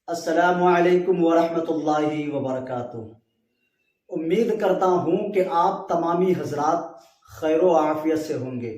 अस्सलामु अलैकुम वरहमतुल्लाहि वबरकातुह। उम्मीद करता हूँ कि आप तमामी हजरात खैर व आफियत से होंगे।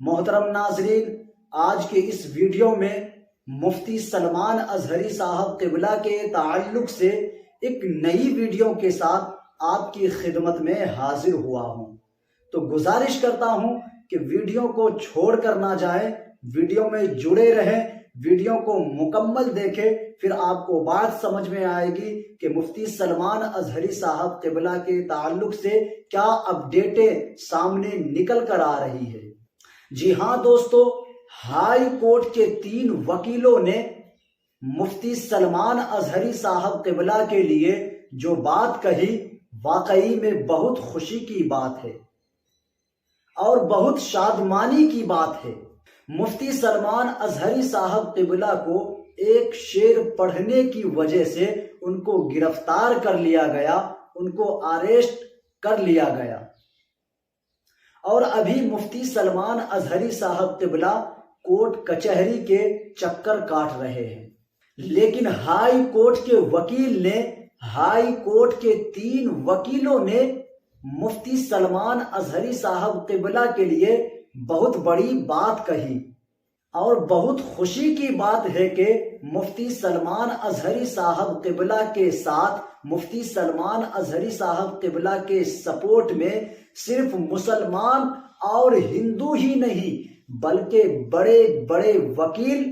मोहतरम नाजरीन, आज के इस वीडियो में मुफ्ती सलमान अजहरी साहब क़िबला के ताल्लुक से एक नई वीडियो के साथ आपकी खिदमत में हाजिर हुआ हूँ। तो गुजारिश करता हूँ कि वीडियो को छोड़ कर ना जाए, वीडियो में जुड़े रहें, वीडियो को मुकम्मल देखें, फिर आपको बात समझ में आएगी कि मुफ्ती सलमान अजहरी साहब क़िबला के ताल्लुक से क्या अपडेटें सामने निकल कर आ रही है। जी हाँ दोस्तों, हाई कोर्ट के 3 वकीलों ने मुफ्ती सलमान अजहरी साहब क़िबला के लिए जो बात कही, वाकई में बहुत खुशी की बात है और बहुत शादमानी की बात है। मुफ्ती सलमान अजहरी साहब क़िबला को एक शेर पढ़ने की वजह से उनको गिरफ्तार कर लिया गया, उनको अरेस्ट कर लिया गया और अभी मुफ्ती सलमान अजहरी साहब क़िबला कोर्ट कचहरी के चक्कर काट रहे हैं। लेकिन हाई कोर्ट के वकील ने, हाई कोर्ट के 3 वकीलों ने मुफ्ती सलमान अजहरी साहब क़िबला के लिए बहुत बड़ी बात कही और बहुत खुशी की बात है कि मुफ्ती सलमान अजहरी साहब क़िबला के साथ, मुफ्ती सलमान अजहरी साहब क़िबला के सपोर्ट में सिर्फ मुसलमान और हिंदू ही नहीं बल्कि बड़े बड़े वकील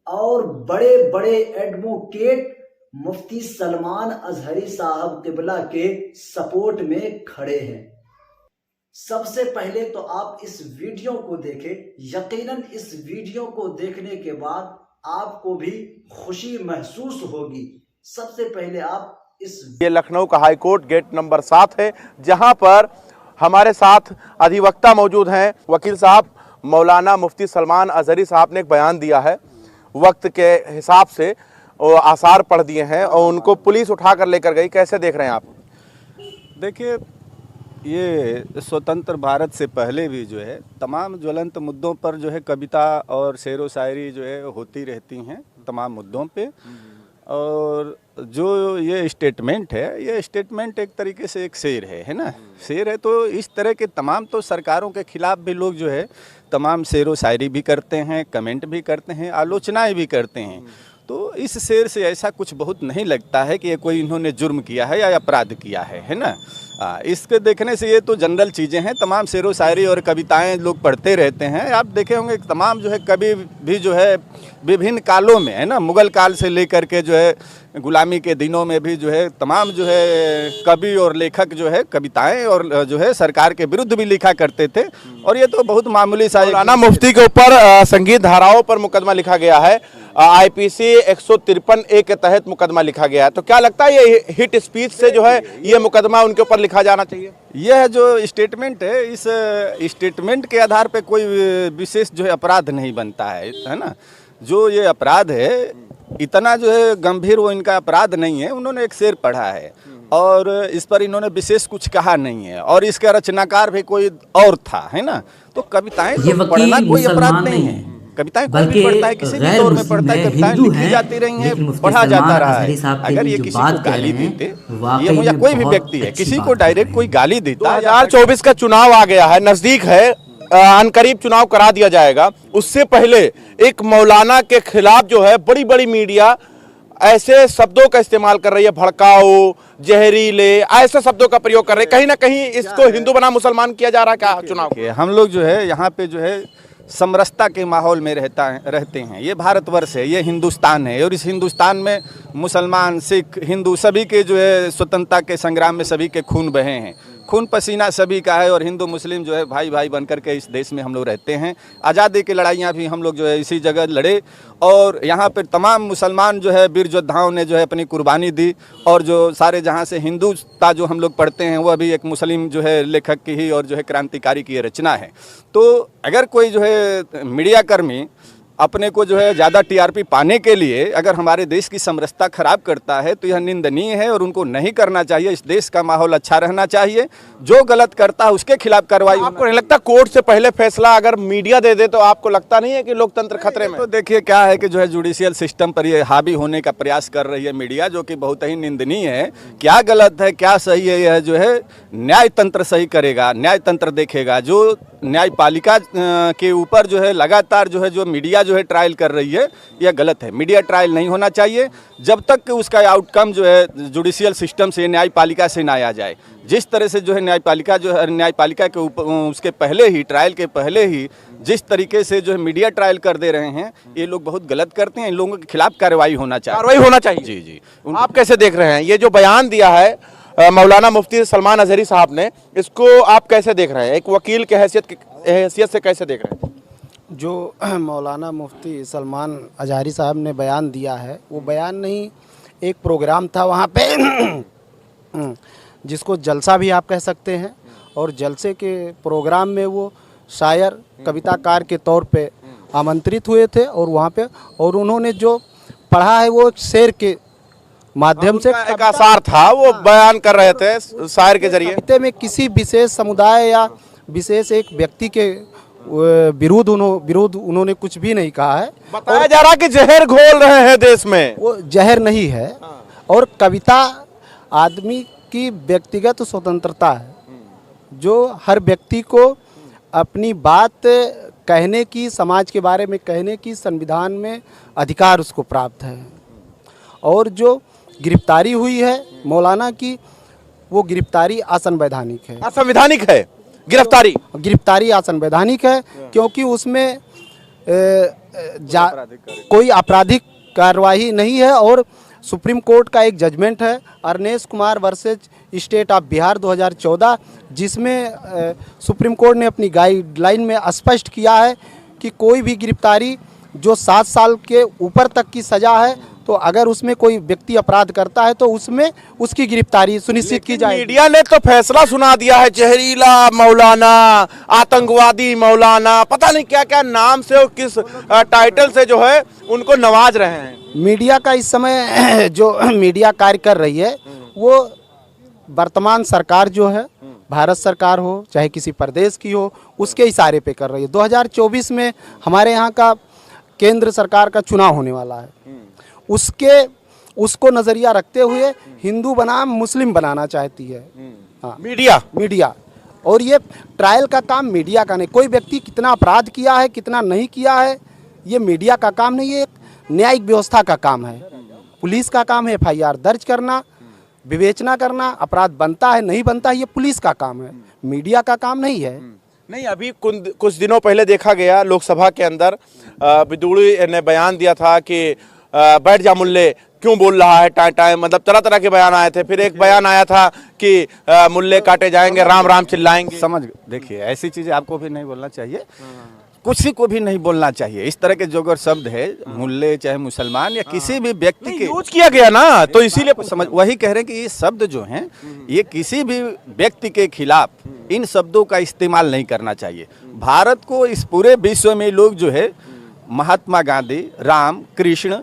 और बड़े बड़े एडवोकेट मुफ्ती सलमान अजहरी साहब क़िबला के सपोर्ट में खड़े हैं। सबसे पहले तो आप इस वीडियो को देखें। यकीनन इस वीडियो को देखने के बाद आपको भी खुशी महसूस होगी। सबसे पहले आप ये लखनऊ का हाई कोर्ट गेट नंबर 7 है, जहां पर हमारे साथ अधिवक्ता मौजूद हैं। वकील साहब, मौलाना मुफ्ती सलमान अजहरी साहब ने एक बयान दिया है, वक्त के हिसाब से आसार पढ़ दिए हैं और उनको पुलिस उठा कर लेकर गई। कैसे देख रहे हैं आप? देखिए, ये स्वतंत्र भारत से पहले भी जो है तमाम ज्वलंत मुद्दों पर जो है कविता और शेर व शायरी जो है होती रहती हैं तमाम मुद्दों पे। और जो ये स्टेटमेंट है, ये स्टेटमेंट एक तरीके से एक शेर है ना, शेर है। तो इस तरह के तमाम तो सरकारों के खिलाफ भी लोग जो है तमाम शेर व शायरी भी करते हैं, कमेंट भी करते हैं, आलोचनाएं भी करते हैं। तो इस शेर से ऐसा कुछ बहुत नहीं लगता है कि ये कोई इन्होंने जुर्म किया है या अपराध किया है ना। इसके देखने से ये तो जनरल चीज़ें हैं। तमाम शेर व शायरी और कविताएं लोग पढ़ते रहते हैं। आप देखे होंगे तमाम जो है कवि भी जो है विभिन्न कालों में, है ना, मुग़ल काल से लेकर के जो है गुलामी के दिनों में भी जो है तमाम जो है कवि और लेखक जो है कविताएं और जो है सरकार के विरुद्ध भी लिखा करते थे। और ये तो बहुत मामूली सा मौलाना मुफ्ती के ऊपर संगीत धाराओं पर मुकदमा लिखा गया है, IPC 153A के तहत मुकदमा लिखा गया है। तो क्या लगता है ये हिट स्पीच से जो है ये मुकदमा उनके ऊपर लिखा जाना चाहिए? यह जो स्टेटमेंट है, इस स्टेटमेंट के आधार पे कोई विशेष जो है अपराध नहीं बनता है ना। जो ये अपराध है इतना जो है गंभीर वो इनका अपराध नहीं है। उन्होंने एक शेर पढ़ा है और इस पर इन्होंने विशेष कुछ कहा नहीं है और इसका रचनाकार भी कोई और था, है ना। तो कविताएं तो पढ़ना कोई अपराध नहीं है। कविताएं कोई भी पढ़ता है, किसी भी दौर में पढ़ता है, कविताएं लिखी जाती रही हैं, पढ़ा जाता रहा है। अगर ये किसी को गाली देते, ये या कोई भी व्यक्ति है, किसी को डायरेक्ट कोई गाली देता है। 2024 का चुनाव आ गया है, नजदीक है, अनकरीब चुनाव करा दिया जाएगा। उससे पहले एक मौलाना के खिलाफ जो है बड़ी बड़ी मीडिया ऐसे शब्दों का इस्तेमाल कर रही है, भड़काओ, जहरीले, ऐसे शब्दों का प्रयोग कर रहे हैं। कहीं ना कहीं इसको हिंदू बना मुसलमान किया जा रहा है क्या चुनाव? हम लोग जो है यहाँ पे जो है समरसता के माहौल में रहते हैं। ये भारतवर्ष है, ये हिंदुस्तान है और इस हिंदुस्तान में मुसलमान, सिख, हिंदू सभी के जो है स्वतंत्रता के संग्राम में सभी के खून बहे हैं, खून पसीना सभी का है। और हिंदू मुस्लिम जो है भाई भाई बनकर के इस देश में हम लोग रहते हैं। आज़ादी की लड़ाइयाँ भी हम लोग जो है इसी जगह लड़े और यहाँ पर तमाम मुसलमान जो है वीर योद्धाओं ने जो है अपनी कुर्बानी दी। और जो सारे जहाँ से हिंदुता जो हम लोग पढ़ते हैं वह भी एक मुस्लिम जो है लेखक की ही और जो है क्रांतिकारी की रचना है। तो अगर कोई जो है मीडिया कर्मी अपने को जो है ज़्यादा टीआरपी पाने के लिए अगर हमारे देश की समरसता खराब करता है तो यह निंदनीय है और उनको नहीं करना चाहिए। इस देश का माहौल अच्छा रहना चाहिए, जो गलत करता है उसके खिलाफ कार्रवाई। आपको नहीं लगता कोर्ट से पहले फैसला अगर मीडिया दे दे तो आपको लगता नहीं है कि लोकतंत्र खतरे में? तो देखिए क्या है कि जो है जुडिशियल सिस्टम पर ये हावी होने का प्रयास कर रही है मीडिया, जो कि बहुत ही निंदनीय है। क्या गलत है क्या सही है, यह जो है न्याय तंत्र सही करेगा, न्याय तंत्र देखेगा। जो न्यायपालिका के ऊपर जो है लगातार जो है जो मीडिया जो है ट्रायल कर रही है, यह गलत है। मीडिया ट्रायल नहीं होना चाहिए जब तक कि उसका आउटकम जो है जुडिशियल सिस्टम से, न्यायपालिका से ना आ जाए। जिस तरह से जो है न्यायपालिका के ऊपर उसके पहले ही, ट्रायल के पहले ही जिस तरीके से जो है मीडिया ट्रायल कर दे रहे हैं, ये लोग बहुत गलत करते हैं। इन लोगों के खिलाफ कार्रवाई होना चाहिए। जी जी। आप कैसे देख रहे हैं ये जो बयान दिया है मौलाना मुफ्ती सलमान अजहरी साहब ने, इसको आप कैसे देख रहे हैं? एक वकील के हैसियत से कैसे देख रहे हैं? जो मौलाना मुफ्ती सलमान अजहरी साहब ने बयान दिया है, वो बयान नहीं, एक प्रोग्राम था वहाँ पे जिसको जलसा भी आप कह सकते हैं। और जलसे के प्रोग्राम में वो शायर, कविताकार के तौर पे आमंत्रित हुए थे और वहाँ पे, और उन्होंने जो पढ़ा है वो एक शेर के माध्यम से एक आसार था, वो बयान कर रहे थे शायर के जरिए। कविता में किसी विशेष समुदाय या विशेष एक व्यक्ति के विरुद्ध उन्होंने कुछ भी नहीं कहा है। बताया जा रहा कि जहर घोल रहे हैं देश में। वो जहर नहीं है। और कविता आदमी की व्यक्तिगत स्वतंत्रता है, जो हर व्यक्ति को अपनी बात कहने की, समाज के बारे में कहने की संविधान में अधिकार उसको प्राप्त है। और जो गिरफ्तारी हुई है मौलाना की, वो गिरफ्तारी असंवैधानिक है। असंवैधानिक है गिरफ्तारी असंवैधानिक है, क्योंकि उसमें कोई आपराधिक कार्रवाई नहीं है। और सुप्रीम कोर्ट का एक जजमेंट है Arnesh Kumar versus state of Bihar 2014, जिसमें सुप्रीम कोर्ट ने अपनी गाइडलाइन में स्पष्ट किया है कि कोई भी गिरफ्तारी जो 7 साल के ऊपर तक की सज़ा है, तो अगर उसमें कोई व्यक्ति अपराध करता है तो उसमें उसकी गिरफ्तारी सुनिश्चित की जाए। मीडिया ने तो फैसला सुना दिया है, जहरीला मौलाना, आतंकवादी मौलाना, पता नहीं क्या क्या नाम से और किस टाइटल से जो है उनको नवाज रहे हैं। मीडिया का इस समय जो मीडिया कार्य कर रही है, वो वर्तमान सरकार जो है, भारत सरकार हो चाहे किसी प्रदेश की हो, उसके इशारे पे कर रही है। 2024 में हमारे यहाँ का केंद्र सरकार का चुनाव होने वाला है। उसको नज़रिया रखते हुए हिंदू बनाम मुस्लिम बनाना चाहती है हाँ मीडिया। और ये ट्रायल का काम मीडिया का नहीं। कोई व्यक्ति कितना अपराध किया है, कितना नहीं किया है, ये मीडिया का काम नहीं, ये एक न्यायिक व्यवस्था का काम है। पुलिस का काम है FIR दर्ज करना, विवेचना करना, अपराध बनता है नहीं बनता है, ये पुलिस का काम है, मीडिया का काम नहीं है। नहीं, अभी कुछ दिनों पहले देखा गया लोकसभा के अंदर विदुड़ी ने बयान दिया था कि बैठ जा मुल्ले, क्यों बोल रहा है टाइम, मतलब तरह तरह के बयान आए थे। फिर एक बयान आया था कि मुल्ले काटे जाएंगे, राम राम चिल्लाएंगे। समझ देखिए, ऐसी चीजें आपको भी नहीं बोलना चाहिए, किसी को भी नहीं बोलना चाहिए। इस तरह के जो अगर शब्द है, मुल्ले चाहे मुसलमान या किसी भी व्यक्ति के यूज किया गया ना, तो इसीलिए समझ वही कह रहे हैं कि ये शब्द जो हैं, ये किसी भी व्यक्ति के खिलाफ इन शब्दों का इस्तेमाल नहीं करना चाहिए। भारत को इस पूरे विश्व में लोग जो है महात्मा गांधी, राम, कृष्ण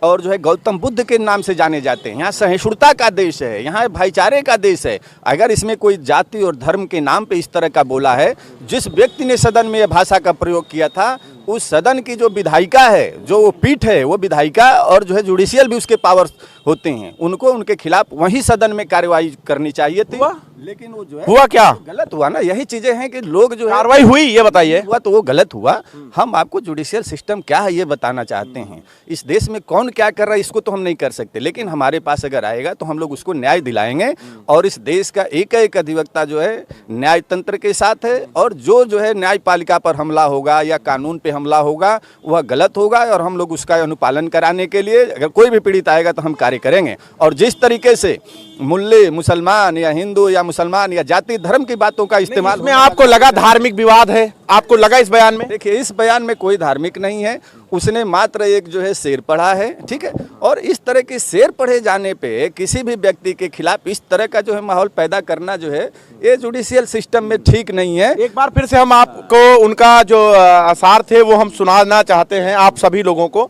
और जो है गौतम बुद्ध के नाम से जाने जाते हैं। यहाँ सहिष्णुता का देश है, यहाँ भाईचारे का देश है। अगर इसमें कोई जाति और धर्म के नाम पे इस तरह का बोला है, जिस व्यक्ति ने सदन में यह भाषा का प्रयोग किया था, उस सदन की जो विधायिका है, जो वो पीठ है, वो विधायिका और जो है जुडिशियल भी उसके पावर होते हैं, उनको उनके खिलाफ वही सदन में कार्रवाई करनी चाहिए थी। लेकिन वो जो है हुआ क्या? गलत हुआ ना। यही चीजें हैं कि लोग जो कार्रवाई हुई, ये बताइए। हुआ तो वो गलत हुआ। हम आपको जुडिशियल सिस्टम क्या है ये बताना चाहते हैं। इस देश में कौन क्या कर रहा है इसको तो हम नहीं कर सकते, लेकिन हमारे पास अगर आएगा तो हम लोग उसको न्याय दिलाएंगे। और इस देश का एक अधिवक्ता जो है न्याय तंत्र के साथ है, और जो है न्यायपालिका पर हमला होगा या कानून पे हमला होगा वह गलत होगा, और हम लोग उसका अनुपालन कराने के लिए अगर कोई भी पीड़ित आएगा तो हम कार्य करेंगे। और जिस तरीके से मुल्ले, मुसलमान या हिंदू या मुसलमान या जाति धर्म की बातों का इस्तेमाल में आपको लगा धार्मिक विवाद है, आपको लगा इस बयान में? देखिए, इस बयान में कोई धार्मिक नहीं है, उसने मात्र एक जो है शेर पढ़ा है, ठीक है। और इस तरह के शेर पढ़े जाने पे किसी भी व्यक्ति के खिलाफ इस तरह का जो है माहौल पैदा करना जो है ये जुडिशियल सिस्टम में ठीक नहीं है। एक बार फिर से हम आपको उनका जो आसार थे वो हम सुनाना चाहते हैं आप सभी लोगों को।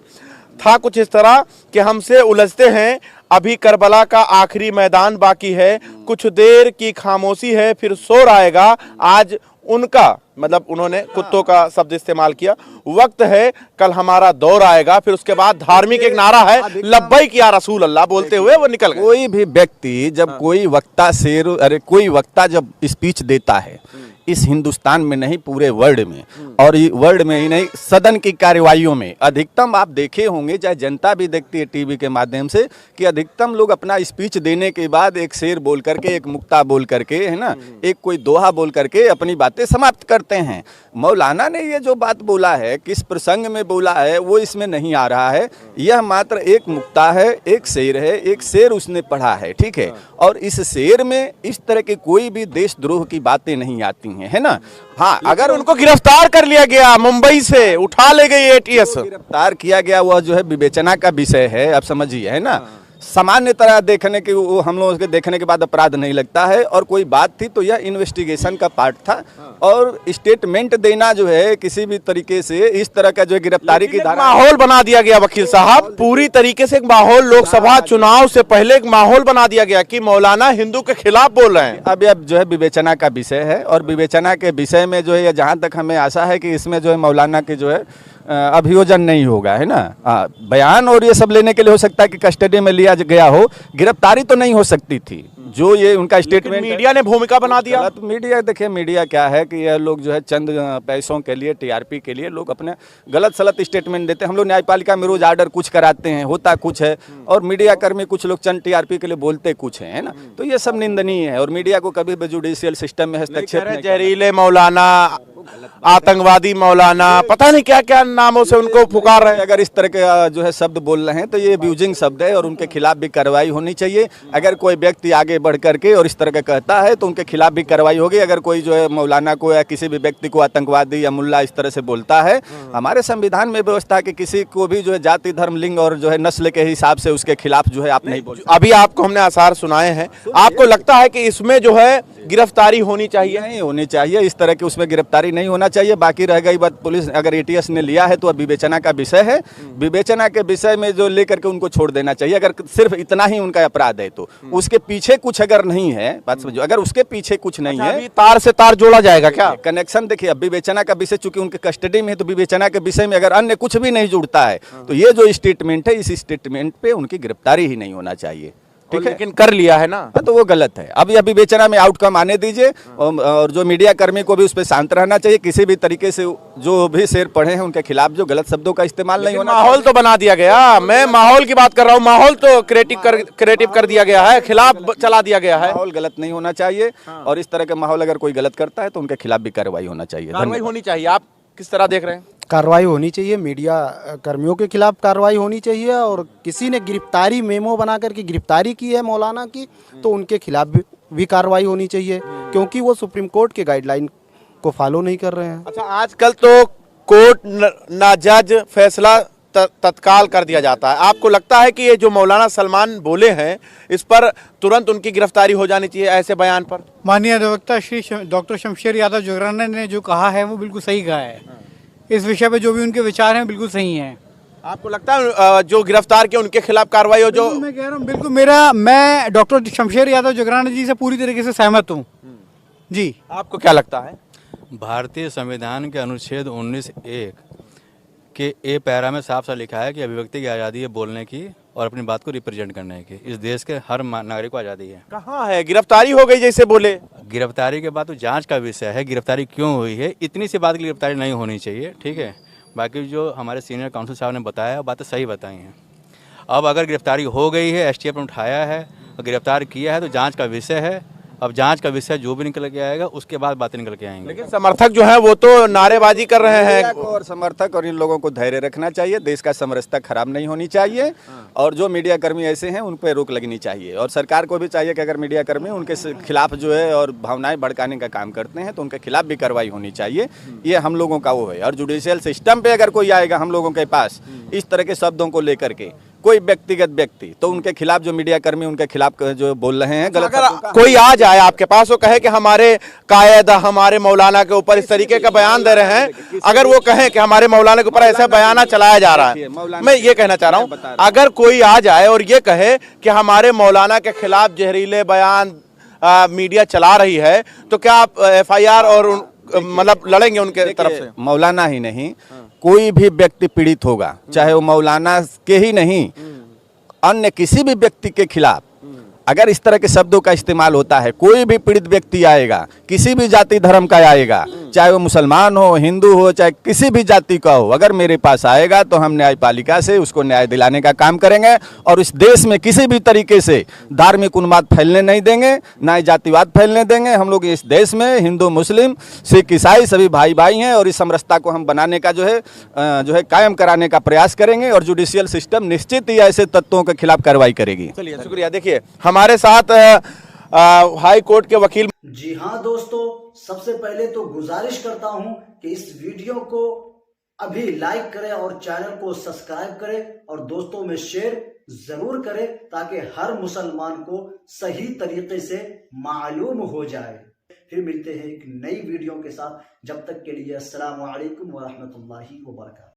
था कुछ इस तरह कि हमसे उलझते हैं, अभी करबला का आखिरी मैदान बाकी है, कुछ देर की खामोशी है फिर शोर आएगा, आज उनका मतलब उन्होंने कुत्तों का शब्द इस्तेमाल किया, वक्त है कल हमारा दौर आएगा। फिर उसके बाद धार्मिक एक नारा है लब्बैक या रसूल अल्लाह बोलते हुए वो निकल गए। कोई भी व्यक्ति जब कोई वक्ता जब स्पीच देता है इस हिंदुस्तान में नहीं पूरे वर्ल्ड में, और वर्ल्ड में ही नहीं सदन की कार्यवाहियों में अधिकतम आप देखे होंगे, चाहे जनता भी देखती है टीवी के माध्यम से, कि अधिकतम लोग अपना स्पीच देने के बाद एक शेर बोल करके, एक मुक्ता बोल करके, है ना, एक कोई दोहा बोल करके अपनी बातें समाप्त करते हैं। मौलाना ने ये जो बात बोला है, किस प्रसंग में बोला है वो इसमें नहीं आ रहा है। यह मात्र एक मुक्ता है, एक शेर है, एक शेर उसने पढ़ा है, ठीक है। और इस शेर में इस तरह की कोई भी देशद्रोह की बातें नहीं आती हैं, है ना। हाँ, अगर उनको गिरफ्तार कर लिया गया, मुंबई से उठा ले गई एटीएस, गिरफ्तार किया गया, वह जो है विवेचना का विषय है, आप समझिए, है ना। सामान्य तरह देखने के वो हम लोगों के देखने के बाद अपराध नहीं लगता है, और कोई बात थी तो यह इन्वेस्टिगेशन का पार्ट था। और स्टेटमेंट देना जो है किसी भी तरीके से इस तरह का जो है गिरफ्तारी की धारा, माहौल बना दिया गया वकील साहब, पूरी तरीके से एक माहौल, लोकसभा चुनाव से पहले एक माहौल बना दिया गया कि मौलाना हिंदू के खिलाफ बोल रहे हैं। अब जो है विवेचना का विषय है, और विवेचना के विषय में जो है जहाँ तक हमें आशा है कि इसमें जो है मौलाना के जो है अभियोजन नहीं होगा, है ना। बयान और ये सब लेने के लिए हो सकता है कि कस्टडी में लिया गया हो, गिरफ्तारी तो नहीं हो सकती थी। जो ये उनका स्टेटमेंट, मीडिया ने भूमिका बना दिया। मीडिया, देखिए मीडिया क्या है कि यह लोग जो है चंद पैसों के लिए, टीआरपी के लिए लोग अपने गलत सलत स्टेटमेंट देते हैं। हम लोग न्यायपालिका में रोज आर्डर कुछ कराते हैं, होता कुछ है, और मीडिया कर्मी कुछ लोग चंद टीआरपी के लिए बोलते कुछ है ना। तो ये सब निंदनीय है, और मीडिया को कभी भी जुडिशियल सिस्टम में हस्तक्षेप नहीं। जहरीले मौलाना, आतंकवादी मौलाना, पता नहीं क्या क्या नामों से उनको पुकार रहे हैं। अगर इस तरह के जो है शब्द बोल रहे हैं तो ये अब्यूजिंग शब्द है, और उनके खिलाफ भी कार्रवाई होनी चाहिए। अगर कोई व्यक्ति आगे बढ़ करके और इस तरह का कहता है तो उनके खिलाफ भी कार्रवाई होगी। अगर कोई जो है मौलाना को या किसी भी व्यक्ति को आतंकवादी या मुल्ला इस तरह से बोलता है, हमारे संविधान में व्यवस्था है कि किसी को भी जो है जाति, धर्म, लिंग और जो है नस्ल के हिसाब से उसके खिलाफ जो है आप नहीं बोल। अभी आपको हमने आसार सुनाए हैं, आपको लगता है कि इसमें जो है गिरफ्तारी होनी चाहिए? नहीं होनी चाहिए, इस तरह की उसमें गिरफ्तारी नहीं होना चाहिए। बाकी रह गई बात, पुलिस अगर एटीएस ने लिया है तो अब विवेचना का विषय है, विवेचना के विषय में जो लेकर के उनको छोड़ देना चाहिए। अगर सिर्फ इतना ही उनका अपराध है तो उसके पीछे कुछ अगर नहीं है, बात समझो, अगर उसके पीछे कुछ नहीं है, तार से तार जोड़ा जाएगा क्या कनेक्शन? देखिए, अब विवेचना का विषय चूंकि उनके कस्टडी में है, तो विवेचना के विषय में अगर अन्य कुछ भी नहीं जुड़ता है तो ये जो स्टेटमेंट है, इस स्टेटमेंट पे उनकी गिरफ्तारी ही नहीं होना चाहिए, ठीक है। लेकिन कर लिया है ना, तो वो गलत है। अब यह विवेचना में आउटकम आने दीजिए, और जो मीडिया कर्मी को भी उस पर शांत रहना चाहिए। किसी भी तरीके से जो भी शेर पढ़े हैं उनके खिलाफ जो गलत शब्दों का इस्तेमाल नहीं होना। माहौल तो बना दिया गया, मैं माहौल की बात कर रहा हूँ, माहौल तो क्रिएटिव कर दिया गया है, खिलाफ चला दिया गया है। माहौल गलत नहीं होना चाहिए, और इस तरह का माहौल अगर कोई गलत करता है तो उनके खिलाफ भी कार्रवाई होना चाहिए। कार्रवाई होनी चाहिए। आप किस तरह देख रहे हैं? कार्रवाई होनी चाहिए, मीडिया कर्मियों के खिलाफ कार्रवाई होनी चाहिए, और किसी ने गिरफ्तारी मेमो बना करके गिरफ्तारी की है मौलाना की, तो उनके खिलाफ भी कार्रवाई होनी चाहिए, क्योंकि वो सुप्रीम कोर्ट के गाइडलाइन को फॉलो नहीं कर रहे हैं। अच्छा, आजकल तो कोर्ट ना जज फैसला तत्काल कर दिया जाता है। आपको लगता है कि ये जो मौलाना सलमान बोले हैं इस पर तुरंत उनकी गिरफ्तारी हो जानी चाहिए ऐसे बयान पर? माननीय अधिवक्ता श्री डॉक्टर शमशेर यादव जोगराना ने जो कहा है वो बिल्कुल सही कहा है। इस विषय पे जो भी उनके विचार हैं बिल्कुल सही हैं। आपको लगता है जो गिरफ्तार किए उनके खिलाफ कार्रवाई हो? जो मैं कह रहा हूँ बिल्कुल, मैं डॉक्टर शमशेर यादव जोगराना जी से पूरी तरीके से सहमत हूँ जी। आपको क्या लगता है? भारतीय संविधान के अनुच्छेद 19(1) के ए पैरा में साफ साफ लिखा है कि अभिव्यक्ति की आज़ादी है बोलने की और अपनी बात को रिप्रेजेंट करने की। इस देश के हर नागरिक को आज़ादी है। कहाँ है? गिरफ्तारी हो गई जैसे बोले। गिरफ्तारी के बाद तो जांच का विषय है, गिरफ्तारी क्यों हुई है, इतनी सी बात की गिरफ्तारी नहीं होनी चाहिए, ठीक है। बाकी जो हमारे सीनियर काउंसिल साहब ने बताया बातें सही बताई हैं। अब अगर गिरफ्तारी हो गई है, एसटीएफ ने उठाया है और गिरफ्तार किया है तो जाँच का विषय है। अब जांच का विषय जो भी निकल के आएगा उसके बाद बातें निकल के आएंगी। लेकिन समर्थक जो है वो तो नारेबाजी कर रहे हैं। मीडिया को और समर्थक और इन लोगों को धैर्य रखना चाहिए, देश का समरसता खराब नहीं होनी चाहिए, और जो मीडिया कर्मी ऐसे हैं उन पर रोक लगनी चाहिए। और सरकार को भी चाहिए कि अगर मीडिया कर्मी उनके खिलाफ जो है और भावनाएं भड़काने का काम करते हैं तो उनके खिलाफ भी कार्रवाई होनी चाहिए। ये हम लोगों का वो है। और जुडिशियल सिस्टम पे अगर कोई आएगा हम लोगों के पास इस तरह के शब्दों को लेकर के, कोई व्यक्तिगत व्यक्ति, तो उनके खिलाफ जो मीडिया कर्मी उनके खिलाफ जो बोल रहे हैं गलत, अगर कोई आ जाए आपके पास वो कहे कि हमारे कायद हमारे मौलाना के ऊपर इस तरीके का बयान दे रहे हैं, अगर वो कहें कि हमारे मौलाना के ऊपर ऐसा बयाना चलाया जा रहा है, मैं ये कहना चाह रहा हूँ, अगर कोई आ जाए और ये कहे कि हमारे मौलाना के खिलाफ जहरीले बयान मीडिया चला रही है, तो क्या आप FIR और मतलब लड़ेंगे उनके तरफ से? मौलाना ही नहीं, कोई भी व्यक्ति पीड़ित होगा, चाहे वो मौलाना के ही नहीं, अन्य किसी भी व्यक्ति के खिलाफ अगर इस तरह के शब्दों का इस्तेमाल होता है, कोई भी पीड़ित व्यक्ति आएगा, किसी भी जाति धर्म का आएगा, चाहे वो मुसलमान हो, हिंदू हो, चाहे किसी भी जाति का हो, अगर मेरे पास आएगा तो हम न्यायपालिका से उसको न्याय दिलाने का काम करेंगे। और इस देश में किसी भी तरीके से धार्मिक उन्माद फैलने नहीं देंगे, ना ही जातिवाद फैलने देंगे। हम लोग इस देश में हिंदू मुस्लिम सिख ईसाई सभी भाई भाई हैं, और इस समरसता को हम बनाने का जो है कायम कराने का प्रयास करेंगे। और जुडिशियल सिस्टम निश्चित ही ऐसे तत्वों के खिलाफ कार्रवाई करेगी। चलिए, शुक्रिया। देखिए हमारे साथ हाई कोर्ट के वकील। जी हाँ दोस्तों, सबसे पहले तो गुजारिश करता हूं कि इस वीडियो को अभी लाइक करें और चैनल को सब्सक्राइब करें और दोस्तों में शेयर जरूर करें, ताकि हर मुसलमान को सही तरीके से मालूम हो जाए। फिर मिलते हैं एक नई वीडियो के साथ, जब तक के लिए अस्सलाम वालेकुम व रहमतुल्लाहि व बरकातहू।